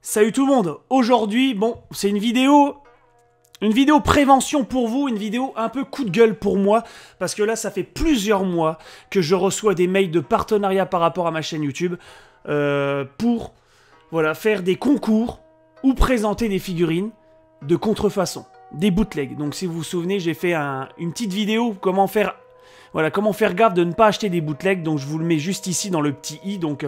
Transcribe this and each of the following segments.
Salut tout le monde. Aujourd'hui, bon, c'est une vidéo prévention pour vous, une vidéo un peu coup de gueule pour moi, parce que là, ça fait plusieurs mois que je reçois des mails de partenariat par rapport à ma chaîne YouTube pour, voilà, faire des concours ou présenter des figurines de contrefaçon, des bootlegs. Donc, si vous vous souvenez, j'ai fait une petite vidéo comment faire gaffe de ne pas acheter des bootlegs. Donc, je vous le mets juste ici dans le petit i. Donc,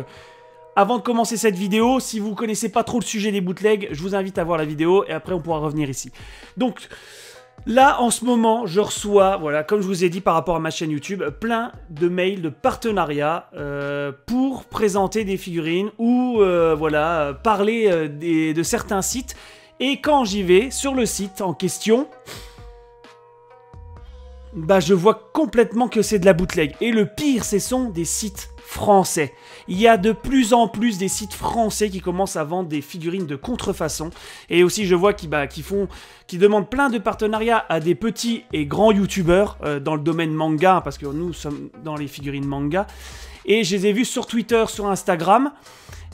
avant de commencer cette vidéo, si vous ne connaissez pas trop le sujet des bootlegs, je vous invite à voir la vidéo et après on pourra revenir ici. Donc là, en ce moment, je reçois, voilà, comme je vous ai dit par rapport à ma chaîne YouTube, plein de mails de partenariat pour présenter des figurines ou voilà, parler de certains sites. Et quand j'y vais sur le site en question, bah je vois complètement que c'est de la bootleg. Et le pire, ce sont des sites français. Il y a de plus en plus des sites français qui commencent à vendre des figurines de contrefaçon. Et aussi, je vois qui demandent plein de partenariats à des petits et grands youtubeurs dans le domaine manga, parce que nous sommes dans les figurines manga. Et je les ai vus sur Twitter, sur Instagram.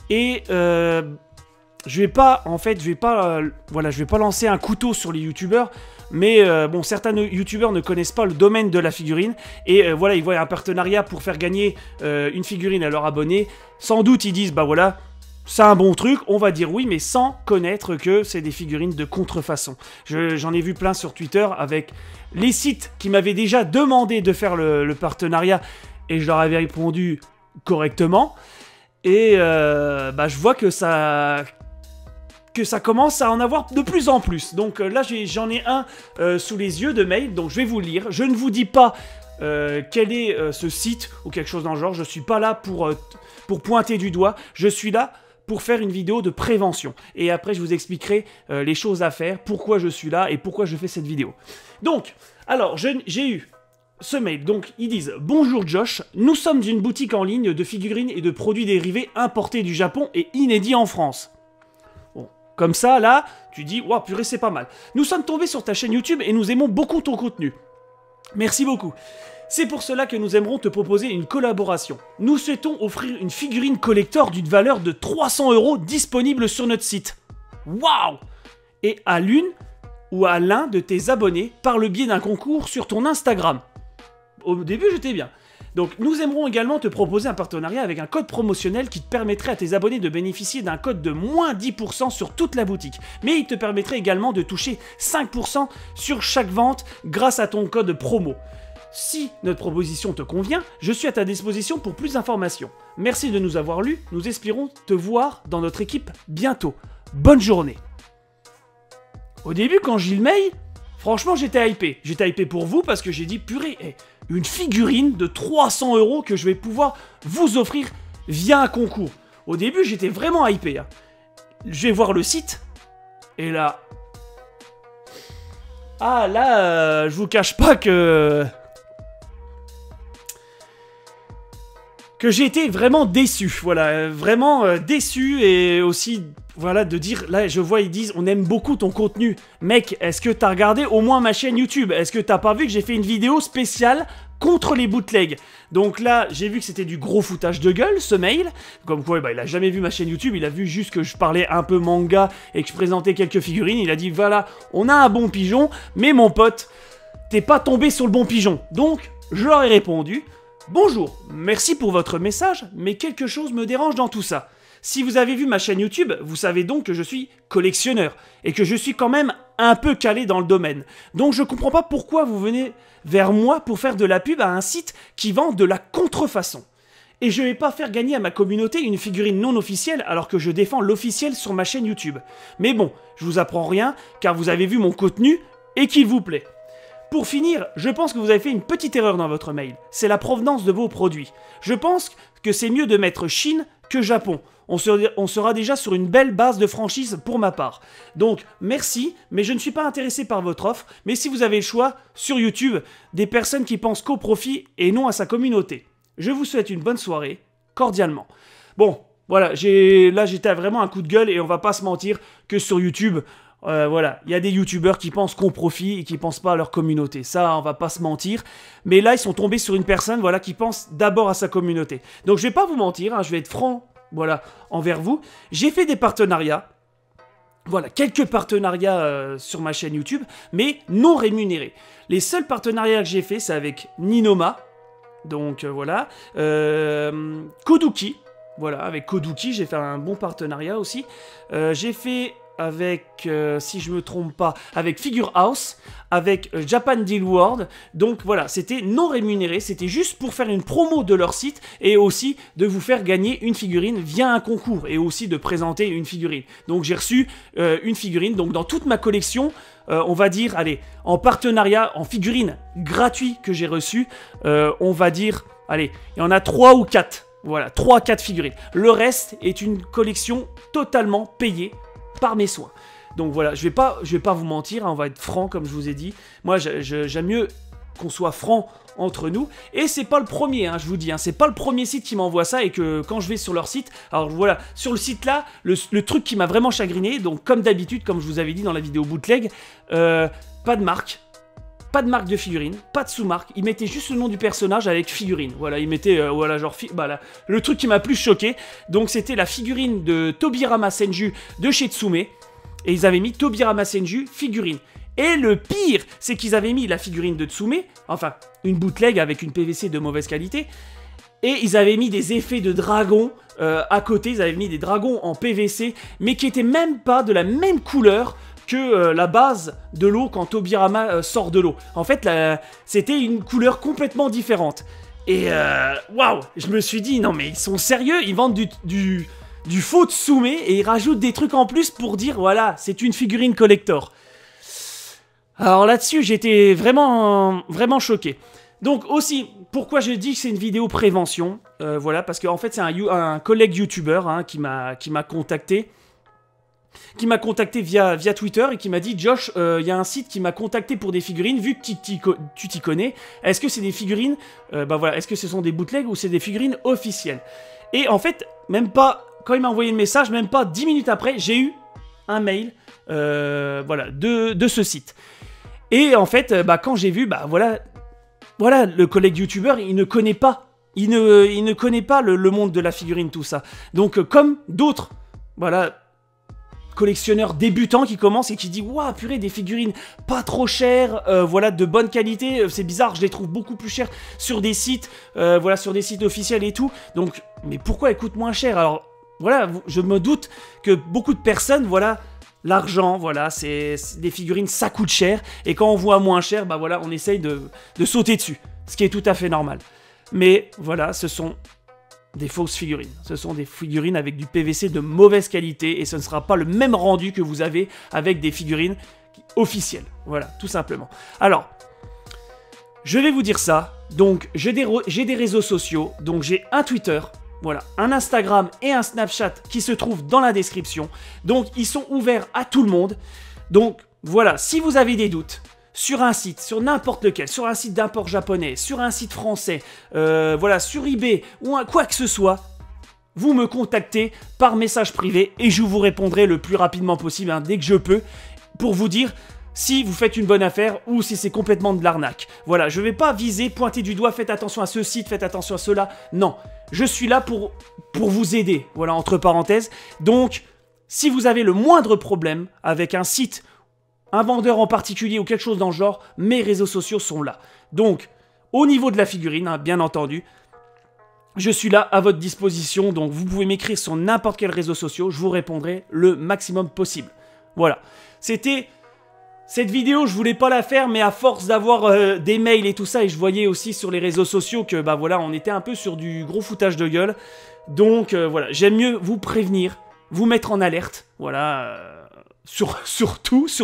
Et je vais pas lancer un couteau sur les youtubeurs. Mais bon, certains youtubeurs ne connaissent pas le domaine de la figurine. Et voilà, ils voient un partenariat pour faire gagner une figurine à leurs abonnés. Sans doute, ils disent, bah voilà, c'est un bon truc, on va dire oui, mais sans connaître que c'est des figurines de contrefaçon. J'en ai vu plein sur Twitter avec les sites qui m'avaient déjà demandé de faire le partenariat. Et je leur avais répondu correctement. Et bah, je vois que ça commence à en avoir de plus en plus. Donc là, j'en ai un sous les yeux de mail, donc je vais vous le lire. Je ne vous dis pas quel est ce site ou quelque chose dans le genre. Je ne suis pas là pour pointer du doigt. Je suis là pour faire une vidéo de prévention. Et après, je vous expliquerai les choses à faire, pourquoi je suis là et pourquoi je fais cette vidéo. Donc, alors, j'ai eu ce mail. Donc, ils disent « Bonjour Josh, nous sommes une boutique en ligne de figurines et de produits dérivés importés du Japon et inédits en France. » Comme ça, là, tu dis, waouh, purée, c'est pas mal. Nous sommes tombés sur ta chaîne YouTube et nous aimons beaucoup ton contenu. Merci beaucoup. C'est pour cela que nous aimerons te proposer une collaboration. Nous souhaitons offrir une figurine collector d'une valeur de 300 € disponible sur notre site. Waouh! Et à l'une ou à l'un de tes abonnés par le biais d'un concours sur ton Instagram. Au début, j'étais bien. Donc, nous aimerons également te proposer un partenariat avec un code promotionnel qui te permettrait à tes abonnés de bénéficier d'un code de moins 10% sur toute la boutique. Mais il te permettrait également de toucher 5% sur chaque vente grâce à ton code promo. Si notre proposition te convient, je suis à ta disposition pour plus d'informations. Merci de nous avoir lus, nous espérons te voir dans notre équipe bientôt. Bonne journée. Au début, quand j'ai le mail, franchement, j'étais hypé. J'étais hypé pour vous parce que j'ai dit, purée, une figurine de 300 € que je vais pouvoir vous offrir via un concours. Au début, j'étais vraiment hypé. Hein. Je vais voir le site. Et là... Ah, là, je vous cache pas que j'ai été vraiment déçu. Voilà, vraiment déçu et aussi... Voilà, de dire, là, je vois, ils disent, on aime beaucoup ton contenu. Mec, est-ce que t'as regardé au moins ma chaîne YouTube? Est-ce que t'as pas vu que j'ai fait une vidéo spéciale contre les bootlegs? Donc là, j'ai vu que c'était du gros foutage de gueule, ce mail. Comme quoi, bah, il a jamais vu ma chaîne YouTube, il a vu juste que je parlais un peu manga et que je présentais quelques figurines. Il a dit, voilà, on a un bon pigeon, mais mon pote, t'es pas tombé sur le bon pigeon. Donc, je leur ai répondu, bonjour, merci pour votre message, mais quelque chose me dérange dans tout ça. Si vous avez vu ma chaîne YouTube, vous savez donc que je suis collectionneur et que je suis quand même un peu calé dans le domaine. Donc je comprends pas pourquoi vous venez vers moi pour faire de la pub à un site qui vend de la contrefaçon. Et je vais pas faire gagner à ma communauté une figurine non officielle alors que je défends l'officiel sur ma chaîne YouTube. Mais bon, je vous apprends rien car vous avez vu mon contenu et qu'il vous plaît. Pour finir, je pense que vous avez fait une petite erreur dans votre mail. C'est la provenance de vos produits. Je pense que c'est mieux de mettre Chine que Japon. On sera déjà sur une belle base de franchise pour ma part. Donc, merci, mais je ne suis pas intéressé par votre offre. Mais si vous avez le choix, sur YouTube, des personnes qui pensent qu'au profit et non à sa communauté. Je vous souhaite une bonne soirée, cordialement. Bon, voilà, là j'étais vraiment un coup de gueule et on va pas se mentir que sur YouTube... voilà, il y a des youtubeurs qui pensent qu'au profit et qui pensent pas à leur communauté. Ça, on va pas se mentir. Mais là, ils sont tombés sur une personne, voilà, qui pense d'abord à sa communauté. Donc, je vais pas vous mentir, hein, je vais être franc, voilà, envers vous. J'ai fait des partenariats Voilà, quelques partenariats sur ma chaîne YouTube, mais non rémunérés. Les seuls partenariats que j'ai fait, c'est avec Ninoma, donc voilà, Koduki, voilà, avec Koduki, j'ai fait un bon partenariat aussi. J'ai fait avec, si je me trompe pas, avec Figure House, avec Japan Deal World. Donc voilà, c'était non rémunéré, c'était juste pour faire une promo de leur site et aussi de vous faire gagner une figurine via un concours et aussi de présenter une figurine. Donc j'ai reçu une figurine, donc dans toute ma collection, on va dire, allez, en partenariat, en figurine gratuit que j'ai reçu, on va dire, allez, il y en a 3 ou 4. Voilà, 3-4 figurines. Le reste est une collection totalement payée par mes soins. Donc voilà, je vais pas vous mentir, hein, on va être franc comme je vous ai dit. Moi, j'aime mieux qu'on soit franc entre nous. Et c'est pas le premier, hein, je vous dis, hein, c'est pas le premier site qui m'envoie ça et que quand je vais sur leur site, alors voilà, sur le site là, le truc qui m'a vraiment chagriné, donc comme d'habitude, comme je vous avais dit dans la vidéo bootleg, pas de marque. Pas de marque de figurine, pas de sous-marque, il mettait juste le nom du personnage avec figurine. Voilà, il mettait, voilà, genre, voilà, le truc qui m'a plus choqué. Donc c'était la figurine de Tobirama Senju de chez Tsume. Et ils avaient mis Tobirama Senju figurine. Et le pire, c'est qu'ils avaient mis la figurine de Tsume, enfin, une bootleg avec une PVC de mauvaise qualité. Et ils avaient mis des effets de dragon à côté, ils avaient mis des dragons en PVC, mais qui étaient même pas de la même couleur que la base de l'eau quand Tobirama sort de l'eau. En fait, c'était une couleur complètement différente. Et waouh, je me suis dit, non mais ils sont sérieux, ils vendent du faux Tsume et ils rajoutent des trucs en plus pour dire, voilà, c'est une figurine collector. Alors là-dessus, j'étais vraiment, vraiment choqué. Donc aussi, pourquoi je dis que c'est une vidéo prévention, voilà, parce qu'en fait, c'est un collègue youtubeur hein, qui m'a contacté. Qui m'a contacté via Twitter et qui m'a dit « Josh, il y a un site qui m'a contacté pour des figurines, vu que tu t'y connais, est-ce que c'est des figurines, bah voilà, est-ce que ce sont des bootlegs ou c'est des figurines officielles ?» Et en fait, même pas, quand il m'a envoyé le message, même pas 10 minutes après, j'ai eu un mail, voilà, de ce site. Et en fait, bah quand j'ai vu, bah voilà, le collègue youtubeur, il ne connaît pas, il ne connaît pas le monde de la figurine, tout ça. Donc comme d'autres, voilà, collectionneur débutant qui commence et qui dit waouh purée des figurines pas trop chères, voilà de bonne qualité, c'est bizarre, je les trouve beaucoup plus chères sur des sites, voilà sur des sites officiels et tout, donc mais pourquoi elles coûtent moins cher? Alors voilà, je me doute que beaucoup de personnes, voilà, l'argent, voilà, c'est des figurines, ça coûte cher et quand on voit moins cher, bah voilà, on essaye de sauter dessus, ce qui est tout à fait normal. Mais voilà, ce sont des fausses figurines. Ce sont des figurines avec du PVC de mauvaise qualité et ce ne sera pas le même rendu que vous avez avec des figurines officielles. Voilà, tout simplement. Alors, je vais vous dire ça. Donc, j'ai des réseaux sociaux. Donc, j'ai un Twitter, voilà, un Instagram et un Snapchat qui se trouvent dans la description. Donc, ils sont ouverts à tout le monde. Donc, voilà, si vous avez des doutes sur un site, sur n'importe lequel, sur un site d'import japonais, sur un site français, voilà, sur eBay ou quoi que ce soit, vous me contactez par message privé et je vous répondrai le plus rapidement possible, hein, dès que je peux, pour vous dire si vous faites une bonne affaire ou si c'est complètement de l'arnaque. Voilà, je ne vais pas viser, pointer du doigt, faites attention à ce site, faites attention à cela. Non, je suis là pour vous aider, voilà, entre parenthèses. Donc, si vous avez le moindre problème avec un site, un vendeur en particulier ou quelque chose dans le genre, mes réseaux sociaux sont là. Donc, au niveau de la figurine, hein, bien entendu, je suis là à votre disposition. Donc, vous pouvez m'écrire sur n'importe quel réseau social, je vous répondrai le maximum possible. Voilà. C'était cette vidéo, je voulais pas la faire, mais à force d'avoir des mails et tout ça, et je voyais aussi sur les réseaux sociaux que, bah voilà, on était un peu sur du gros foutage de gueule. Donc, voilà, j'aime mieux vous prévenir, vous mettre en alerte, voilà... Sur tout ce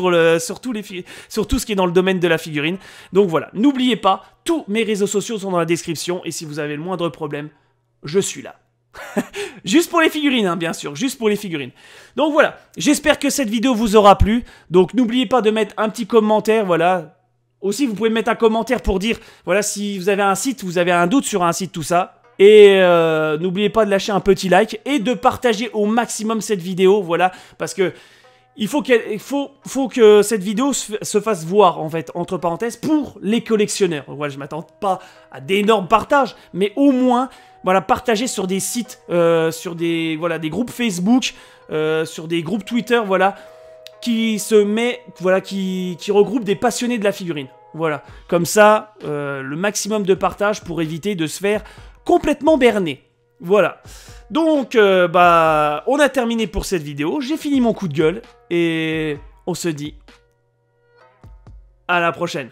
qui est dans le domaine de la figurine. Donc voilà, n'oubliez pas, tous mes réseaux sociaux sont dans la description et si vous avez le moindre problème, je suis là. Juste pour les figurines, hein, bien sûr, juste pour les figurines. Donc voilà, j'espère que cette vidéo vous aura plu. Donc n'oubliez pas de mettre un petit commentaire, voilà. Aussi, vous pouvez mettre un commentaire pour dire, voilà, si vous avez un site, vous avez un doute sur un site, tout ça. Et n'oubliez pas de lâcher un petit like et de partager au maximum cette vidéo, voilà, parce que il faut que cette vidéo se fasse voir, en fait, entre parenthèses, pour les collectionneurs. Voilà, je ne m'attends pas à d'énormes partages, mais au moins, voilà, partager sur des sites, sur des groupes Facebook, sur des groupes Twitter, voilà. qui se met, voilà, qui regroupe des passionnés de la figurine. Voilà, comme ça, le maximum de partage pour éviter de se faire complètement berner. Voilà. Donc, bah, on a terminé pour cette vidéo. J'ai fini mon coup de gueule et on se dit à la prochaine.